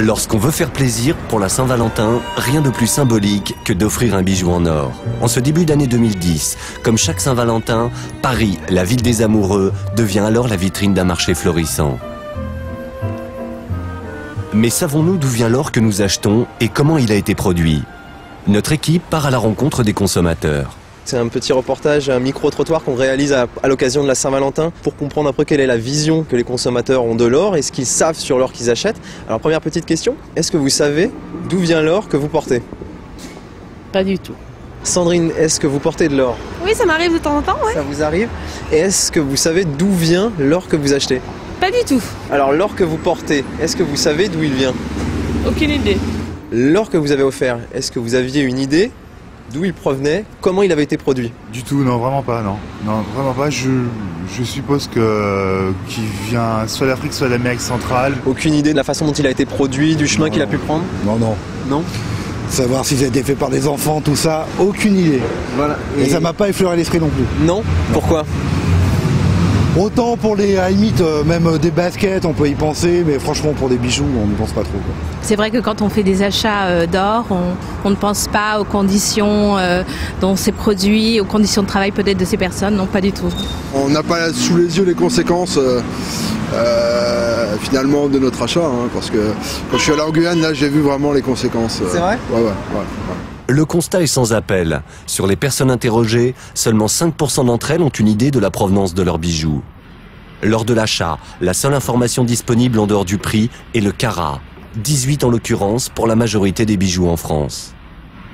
Lorsqu'on veut faire plaisir pour la Saint-Valentin, rien de plus symbolique que d'offrir un bijou en or. En ce début d'année 2010, comme chaque Saint-Valentin, Paris, la ville des amoureux, devient alors la vitrine d'un marché florissant. Mais savons-nous d'où vient l'or que nous achetons et comment il a été produit? Notre équipe part à la rencontre des consommateurs. C'est un petit reportage, un micro-trottoir qu'on réalise à l'occasion de la Saint-Valentin pour comprendre un peu quelle est la vision que les consommateurs ont de l'or et ce qu'ils savent sur l'or qu'ils achètent. Alors première petite question, est-ce que vous savez d'où vient l'or que vous portez? Pas du tout. Sandrine, est-ce que vous portez de l'or? Oui, ça m'arrive de temps en temps, oui. Ça vous arrive? Et est-ce que vous savez d'où vient l'or que vous achetez? Pas du tout. Alors l'or que vous portez, est-ce que vous savez d'où il vient? Aucune idée. L'or que vous avez offert, est-ce que vous aviez une idée d'où il provenait, comment il avait été produit? Du tout, non, vraiment pas, non. Non, vraiment pas. Je suppose qu'il vient soit d'Afrique, soit d'Amérique centrale. Aucune idée de la façon dont il a été produit, du chemin qu'il a pu prendre? Non, non. Non? Savoir si ça a été fait par des enfants, tout ça, aucune idée. Voilà. Et ça m'a pas effleuré l'esprit non plus. Non? Pourquoi? Autant pour les, à la limite, même des baskets, on peut y penser, mais franchement pour des bijoux, on n'y pense pas trop, quoi. C'est vrai que quand on fait des achats d'or, on ne pense pas aux conditions dont c'est produit, aux conditions de travail peut-être de ces personnes, non, pas du tout. On n'a pas sous les yeux les conséquences finalement de notre achat, hein, parce que quand je suis allé en Guyane, là j'ai vu vraiment les conséquences. C'est vrai? Ouais. Le constat est sans appel. Sur les personnes interrogées, seulement 5% d'entre elles ont une idée de la provenance de leurs bijoux. Lors de l'achat, la seule information disponible en dehors du prix est le carat, 18 en l'occurrence pour la majorité des bijoux en France.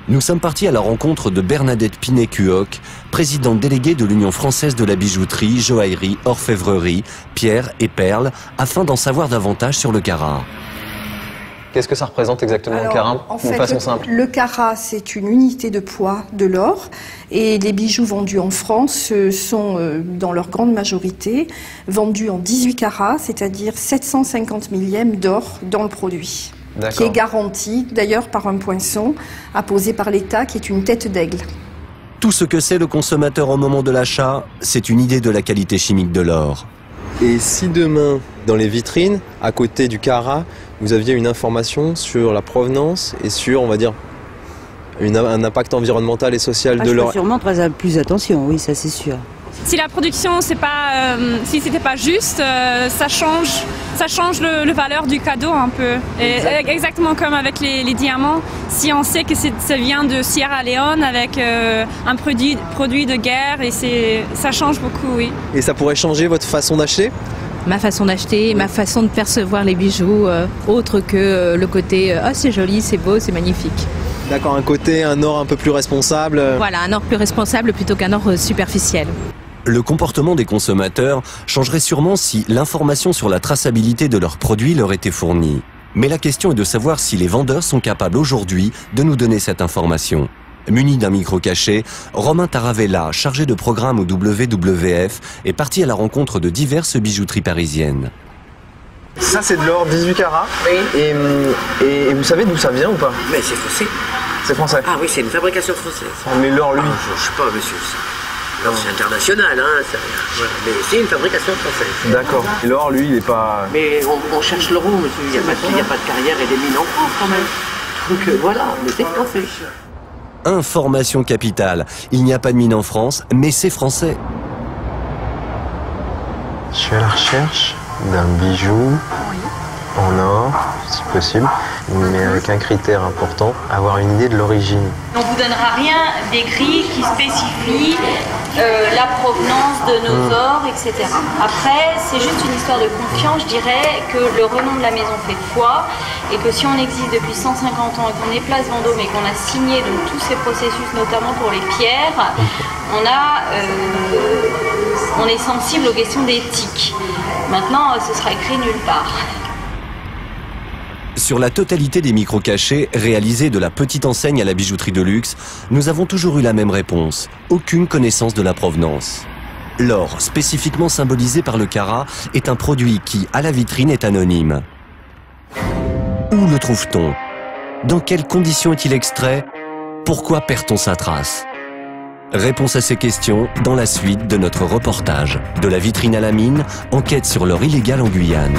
Nous sommes partis à la rencontre de Bernadette Pinet-Cuoc, présidente déléguée de l'Union française de la bijouterie, joaillerie, orfèvrerie, pierres et perles, afin d'en savoir davantage sur le carat. Qu'est-ce que ça représente exactement le carat, de façon simple? Le carat, c'est une unité de poids de l'or et les bijoux vendus en France sont, dans leur grande majorité, vendus en 18 carats, c'est-à-dire 750 millièmes d'or dans le produit, qui est garanti d'ailleurs par un poinçon apposé par l'État qui est une tête d'aigle. Tout ce que sait le consommateur au moment de l'achat, c'est une idée de la qualité chimique de l'or. Et si demain, dans les vitrines, à côté du carat, vous aviez une information sur la provenance et sur, on va dire, un impact environnemental et social de l'or? Sûrement très plus attention, oui, ça c'est sûr. Si la production, si c'était pas juste, ça change le valeur du cadeau un peu. Et exactement comme avec les diamants, si on sait que ça vient de Sierra Leone avec un produit de guerre, et ça change beaucoup, oui. Et ça pourrait changer votre façon d'acheter? Ma façon d'acheter, ma façon de percevoir les bijoux, autre que le côté « ah, c'est joli, c'est beau, c'est magnifique ». D'accord, un or un peu plus responsable. Voilà, un or plus responsable plutôt qu'un or superficiel. Le comportement des consommateurs changerait sûrement si l'information sur la traçabilité de leurs produits leur était fournie. Mais la question est de savoir si les vendeurs sont capables aujourd'hui de nous donner cette information. Muni d'un micro caché, Romain Taravella, chargé de programme au WWF, est parti à la rencontre de diverses bijouteries parisiennes. Ça c'est de l'or 18 carats. Oui. Et vous savez d'où ça vient ou pas? Mais c'est français. C'est français? Ah oui, c'est une fabrication française. Mais l'or, lui? Je sais pas, monsieur. L'or c'est international, hein. Voilà. Mais c'est une fabrication française. D'accord. Et l'or, lui, il est pas... Mais on cherche l'euro, monsieur. Il n'y a pas de carrière et des mines en France quand même. Donc voilà, mais c'est français. Information capitale. Il n'y a pas de mine en France, mais c'est français. Je suis à la recherche d'un bijou en or, si possible, mais avec un critère important, avoir une idée de l'origine. On ne vous donnera rien d'écrit qui spécifie la provenance de nos ors, etc. Après, c'est juste une histoire de confiance. Je dirais que le renom de la maison fait foi et que si on existe depuis 150 ans et qu'on est place Vendôme et qu'on a signé donc, tous ces processus, notamment pour les pierres, on est sensible aux questions d'éthique. Maintenant, ce sera écrit nulle part. Sur la totalité des micros cachés réalisés de la petite enseigne à la bijouterie de luxe, nous avons toujours eu la même réponse. Aucune connaissance de la provenance. L'or, spécifiquement symbolisé par le carat, est un produit qui, à la vitrine, est anonyme. Où le trouve-t-on? Dans quelles conditions est-il extrait? Pourquoi perd-on sa trace? Réponse à ces questions dans la suite de notre reportage. De la vitrine à la mine, enquête sur l'or illégal en Guyane.